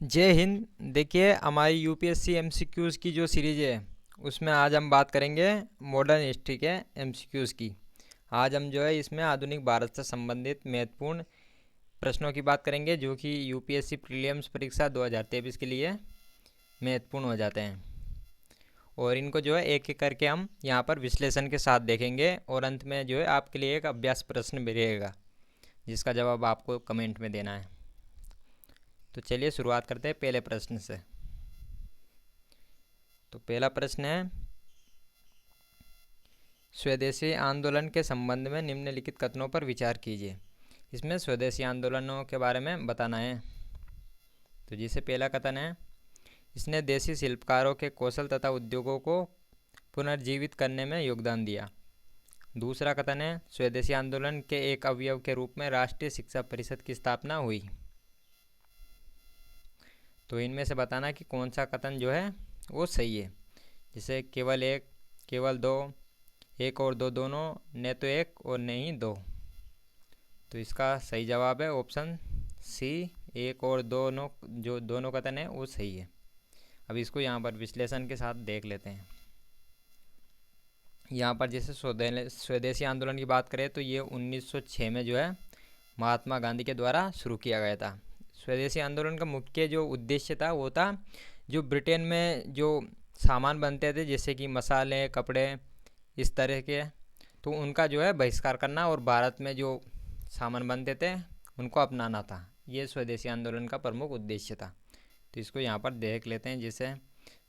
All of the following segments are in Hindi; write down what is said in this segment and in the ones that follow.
जय हिंद। देखिए, हमारी यूपीएससी एमसीक्यूज़ की जो सीरीज है उसमें आज हम बात करेंगे मॉडर्न हिस्ट्री के एमसीक्यूज़ की। आज हम जो है इसमें आधुनिक भारत से संबंधित महत्वपूर्ण प्रश्नों की बात करेंगे जो कि यूपीएससी प्रीलिम्स परीक्षा 2023 के लिए महत्वपूर्ण हो जाते हैं। और इनको जो है एक एक करके हम यहाँ पर विश्लेषण के साथ देखेंगे और अंत में जो है आपके लिए एक अभ्यास प्रश्न भी रहेगा जिसका जवाब आपको कमेंट में देना है। तो चलिए शुरुआत करते हैं पहले प्रश्न से। तो पहला प्रश्न है, स्वदेशी आंदोलन के संबंध में निम्नलिखित कथनों पर विचार कीजिए। इसमें स्वदेशी आंदोलनों के बारे में बताना है। तो जिसे पहला कथन है, इसने देसी शिल्पकारों के कौशल तथा उद्योगों को पुनर्जीवित करने में योगदान दिया। दूसरा कथन है, स्वदेशी आंदोलन के एक अवयव के रूप में राष्ट्रीय शिक्षा परिषद की स्थापना हुई। तो इनमें से बताना कि कौन सा कथन जो है वो सही है। जैसे केवल एक, केवल दो, एक और दो दोनों, न तो एक और न ही दो। तो इसका सही जवाब है ऑप्शन सी, एक और दोनों। जो दोनों कथन है वो सही है। अब इसको यहाँ पर विश्लेषण के साथ देख लेते हैं। यहाँ पर जैसे स्वदेशी आंदोलन की बात करें तो ये 1906 में जो है महात्मा गांधी के द्वारा शुरू किया गया था। स्वदेशी आंदोलन का मुख्य जो उद्देश्य था वो था, जो ब्रिटेन में जो सामान बनते थे जैसे कि मसाले, कपड़े, इस तरह के, तो उनका जो है बहिष्कार करना और भारत में जो सामान बनते थे उनको अपनाना था। ये स्वदेशी आंदोलन का प्रमुख उद्देश्य था। तो इसको यहाँ पर देख लेते हैं। जैसे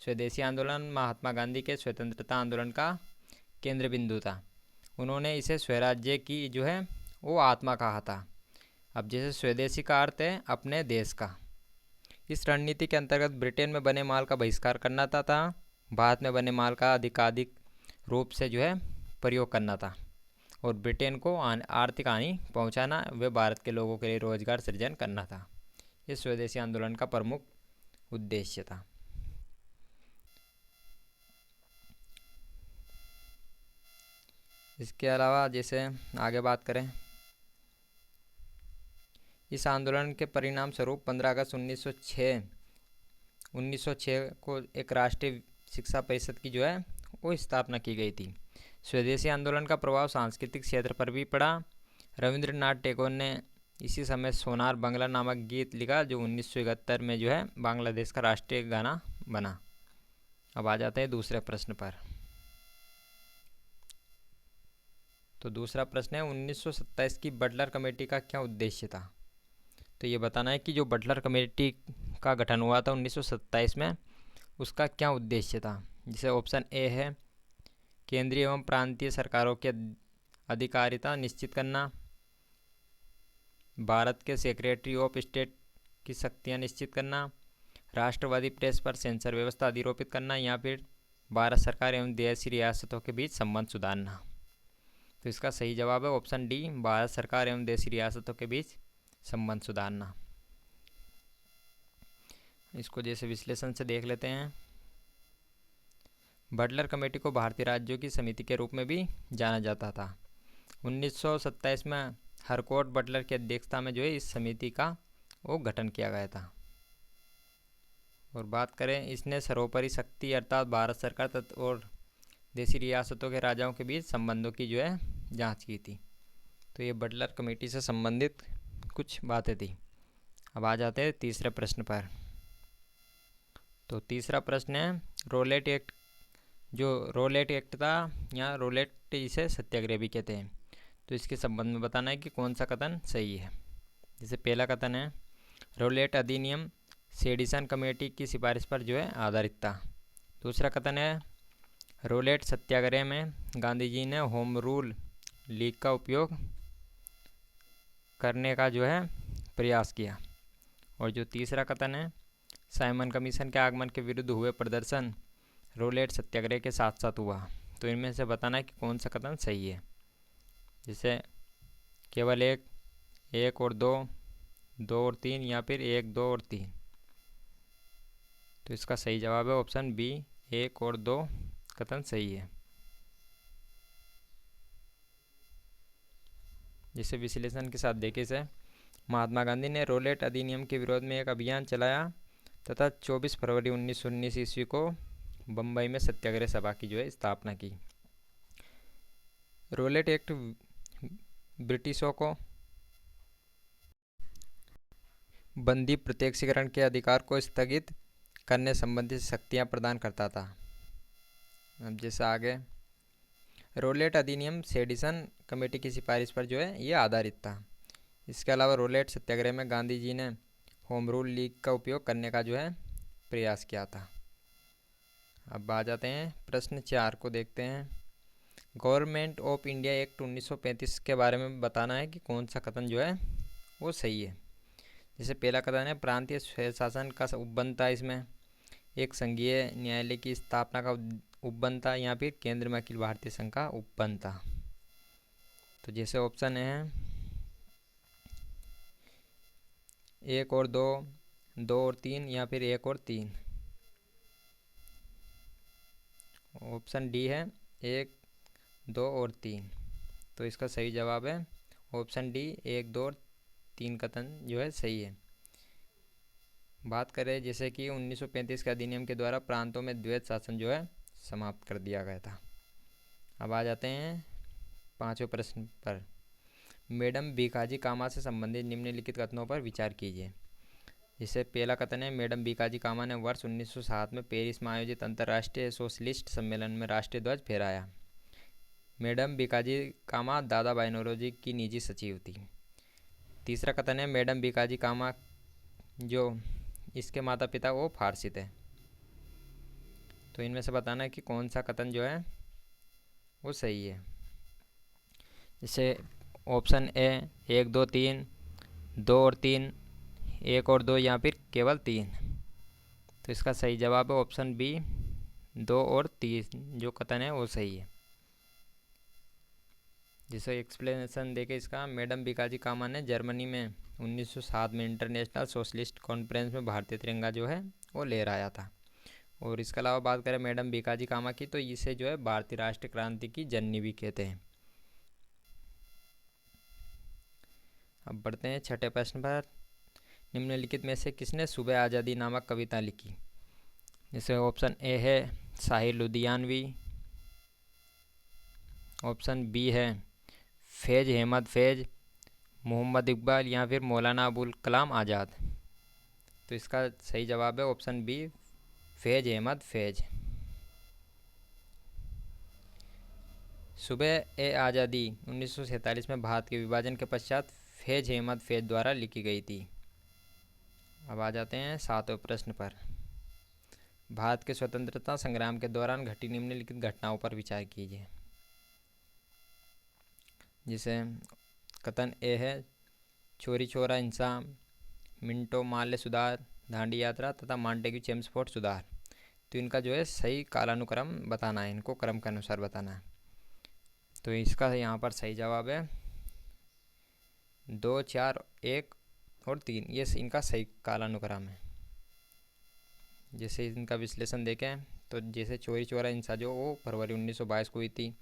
स्वदेशी आंदोलन महात्मा गांधी के स्वतंत्रता आंदोलन का केंद्र बिंदु था। उन्होंने इसे स्वराज्य की जो है वो आत्मा कहा था। अब जैसे स्वदेशी का अर्थ है अपने देश का। इस रणनीति के अंतर्गत ब्रिटेन में बने माल का बहिष्कार करना था, भारत में बने माल का अधिकाधिक रूप से जो है प्रयोग करना था और ब्रिटेन को आर्थिक हानि पहुंचाना व भारत के लोगों के लिए रोजगार सृजन करना था। ये स्वदेशी आंदोलन का प्रमुख उद्देश्य था। इसके अलावा जैसे आगे बात करें, इस आंदोलन के परिणाम स्वरूप 15 अगस्त 1906 को एक राष्ट्रीय शिक्षा परिषद की जो है वो स्थापना की गई थी। स्वदेशी आंदोलन का प्रभाव सांस्कृतिक क्षेत्र पर भी पड़ा। रविंद्रनाथ टैगोर ने इसी समय सोनार बांग्ला नामक गीत लिखा जो 1971 में जो है बांग्लादेश का राष्ट्रीय गाना बना। अब आ जाते हैं दूसरे प्रश्न पर। तो दूसरा प्रश्न है, 1927 की बटलर कमेटी का क्या उद्देश्य था। तो ये बताना है कि जो बटलर कमेटी का गठन हुआ था 1927 में, उसका क्या उद्देश्य था। जिसे ऑप्शन ए है, केंद्रीय एवं प्रांतीय सरकारों की अधिकारिता निश्चित करना, भारत के सेक्रेटरी ऑफ स्टेट की शक्तियां निश्चित करना, राष्ट्रवादी प्रेस पर सेंसर व्यवस्था अधिरोपित करना, या फिर भारत सरकार एवं देशी रियासतों के बीच संबंध सुधारना। तो इसका सही जवाब है ऑप्शन डी, भारत सरकार एवं देशी रियासतों के बीच संबंध सुधारना। इसको जैसे विश्लेषण से देख लेते हैं। बटलर कमेटी को भारतीय राज्यों की समिति के रूप में भी जाना जाता था। 1927 में हरकोर्ट बटलर की अध्यक्षता में जो है इस समिति का वो गठन किया गया था। और बात करें, इसने सर्वोपरि शक्ति अर्थात भारत सरकार और देशी रियासतों के राजाओं के बीच संबंधों की जो है जांच की थी। तो ये बटलर कमेटी से संबंधित कुछ बातें थी। अब आ जाते हैं तीसरे प्रश्न पर। तो तीसरा प्रश्न है, रोलेट एक्ट। जो रोलेट एक्ट था या रोलेट इसे सत्याग्रह भी कहते हैं, तो इसके संबंध में बताना है कि कौन सा कथन सही है। जैसे पहला कथन है, रोलेट अधिनियम सेडिसन कमेटी की सिफारिश पर जो है आधारित था। दूसरा कथन है, रोलेट सत्याग्रह में गांधी जी ने होम रूल लीग का उपयोग करने का जो है प्रयास किया। और जो तीसरा कथन है, साइमन कमीशन के आगमन के विरुद्ध हुए प्रदर्शन रोलेट सत्याग्रह के साथ साथ हुआ। तो इनमें से बताना है कि कौन सा कथन सही है। जैसे केवल एक, एक और दो, दो और तीन, या फिर एक, दो और तीन। तो इसका सही जवाब है ऑप्शन बी, एक और दो कथन सही है। जिसे विश्लेषण के साथ देखे से, महात्मा गांधी ने रोलेट अधिनियम के विरोध में एक अभियान चलाया तथा 24 फरवरी 1919 ईस्वी को बम्बई में सत्याग्रह सभा की जो है स्थापना की। रोलेट एक्ट ब्रिटिशों को बंदी प्रत्यक्षीकरण के अधिकार को स्थगित करने संबंधी शक्तियां प्रदान करता था। अब जैसे आगे, रोलेट अधिनियम सेडिसन कमेटी की सिफारिश पर जो है ये आधारित था। इसके अलावा रोलेट सत्याग्रह में गांधी जी ने होम रूल लीग का उपयोग करने का जो है प्रयास किया था। अब आ जाते हैं प्रश्न 4 को देखते हैं। गवर्नमेंट ऑफ इंडिया एक्ट 1935 के बारे में बताना है कि कौन सा कथन जो है वो सही है। जैसे पहला कथन है प्रांतीय स्वशासन का उपबंधता, इसमें एक संघीय न्यायालय की स्थापना का उपबंधता या फिर केंद्र में अखिल भारतीय संघ का उपबंधता। तो जैसे ऑप्शन है 1 और 2, 2 और 3 या फिर 1 और 3। ऑप्शन डी है 1, 2 और 3। तो इसका सही जवाब है ऑप्शन डी, 1, 2 और 3 कथन जो है सही है। बात करें जैसे कि 1935 के अधिनियम के द्वारा प्रांतों में द्वैत शासन जो है समाप्त कर दिया गया था। अब आ जाते हैं 5वें प्रश्न पर। मैडम भीकाजी कामा से संबंधित निम्नलिखित कथनों पर विचार कीजिए। जिससे पहला कथन है मैडम भीकाजी कामा ने वर्ष 1907 में पेरिस में आयोजित अंतर्राष्ट्रीय सोशलिस्ट सम्मेलन में राष्ट्रीय ध्वज फहराया। मैडम भीकाजी कामा दादा भाई नौरोजी की निजी सचिव थी। तीसरा कथन है मैडम भीकाजी कामा जो इसके माता पिता वो फारसी थे। तो इनमें से बताना है कि कौन सा कथन जो है वो सही है। जैसे ऑप्शन ए 1, 2, 3, 2 और 3, 1 और 2 या फिर केवल 3। तो इसका सही जवाब है ऑप्शन बी, 2 और 3 जो कथन है वो सही है। जिसे एक्सप्लेनेशन देके इसका, मैडम भीकाजी कामा ने जर्मनी में 1907 में इंटरनेशनल सोशलिस्ट कॉन्फ्रेंस में भारतीय तिरंगा जो है वो लहराया था। और इसके अलावा बात करें मैडम भीकाजी कामा की, तो इसे जो है भारतीय राष्ट्रीय क्रांति की जननी भी कहते हैं। अब बढ़ते हैं 6ठे प्रश्न पर। निम्नलिखित में से किसने सुबह आज़ादी नामक कविता लिखी। जैसे ऑप्शन ए है साहिर लुधियानवी, ऑप्शन बी है फैज अहमद फैज, मोहम्मद इकबाल या फिर मौलाना अबुल कलाम आज़ाद। तो इसका सही जवाब है ऑप्शन बी, फैज अहमद फैज। सुबह ए आज़ादी 1947 में भारत के विभाजन के पश्चात फैज अहमद फैज द्वारा लिखी गई थी। अब आ जाते हैं 7वें प्रश्न पर। भारत के स्वतंत्रता संग्राम के दौरान घटी निम्नलिखित घटनाओं पर विचार कीजिए। जिसे कथन ए है चोरी चौरा हिंसा, मिंटो माल्य सुधार, दांडी यात्रा तथा मांटेग्यू चेम्सफोर्ड सुधार। तो इनका जो है सही कालानुक्रम बताना है, इनको क्रम के अनुसार बताना है। तो इसका यहाँ पर सही जवाब है 2, 4, 1 और 3, ये इनका सही कालानुक्रम है। जैसे इनका विश्लेषण देखें तो जैसे चोरी चौरा हिंसा जो वो फरवरी 1922 को हुई थी,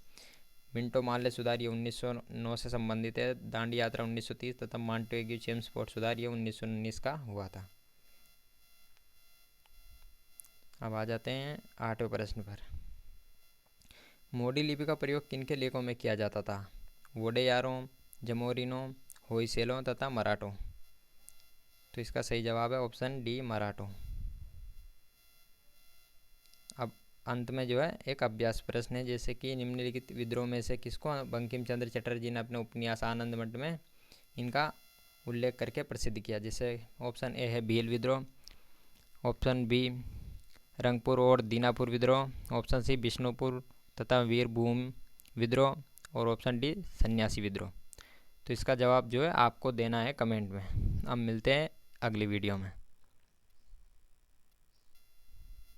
मिंटो माल्य सुधार ये 1909 से संबंधित है, दांडी यात्रा 1930 तथा मांटेग्यू चेम्सफोर्ड सुधार ये 1919 का हुआ था। अब आ जाते हैं 8वें प्रश्न पर। मोडी लिपि का प्रयोग किनके लेखों में किया जाता था। वोडेयारों, जमोरिनों, होइसेलों तथा मराठों। तो इसका सही जवाब है ऑप्शन डी, मराठों। अब अंत में जो है एक अभ्यास प्रश्न है, जैसे कि निम्नलिखित विद्रोह में से किसको बंकिम चंद्र चटर्जी ने अपने उपन्यास आनंद मठ में इनका उल्लेख करके प्रसिद्ध किया। जैसे ऑप्शन ए है भील विद्रोह, ऑप्शन बी रंगपुर और दीनापुर विद्रोह, ऑप्शन सी बिष्णुपुर तथा वीरभूम विद्रोह और ऑप्शन डी सन्यासी विद्रोह। तो इसका जवाब जो है आपको देना है कमेंट में। अब मिलते हैं अगली वीडियो में।